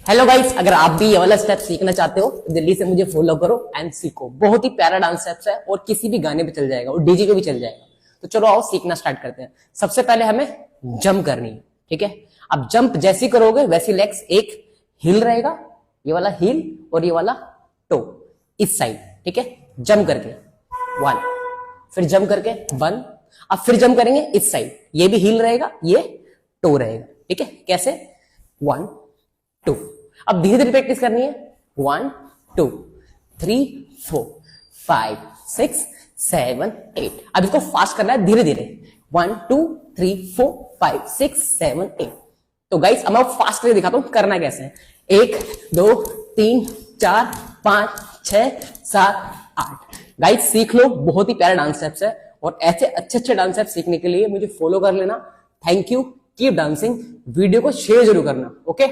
Hello guys, अगर आप भी ये वाला स्टेप सीखना चाहते हो तो जल्दी से मुझे फॉलो करो एंड सीखो। बहुत ही प्यारा डांस स्टेप्स है और किसी भी गाने पे चल जाएगा और डीजे पे भी चल जाएगा। तो चलो आओ सीखना स्टार्ट करते हैं। सबसे पहले हमें जंप करनी है, ठीक है। अब जंप जैसी करोगे वैसी लेग्स, एक हील रहेगा, ये वाला हील और ये वाला टो इस साइड, ठीक है। जंप करके 1, फिर जंप करके 1, अब फिर जंप करेंगे इस साइड, ये भी हील रहेगा, ये टो रहेगा, ठीक है। कैसे? 1 2। अब धीरे धीरे प्रैक्टिस करनी है। 1 2 3 4 5 6 7 8। अब इसको फास्ट करना है धीरे धीरे। 1 2 3 4 5 6 7 8। तो गाइस अब मैं फास्ट करके दिखाता हूं करना कैसे है। 1 2 3 4 5 6 7 8। गाइस सीख लो, बहुत ही प्यारा डांस स्टेप्स है और ऐसे अच्छे अच्छे डांस स्टेप्स सीखने के लिए मुझे फॉलो कर लेना। Thank you, keep dancing. Video को शेयर जरूर करना, ओके।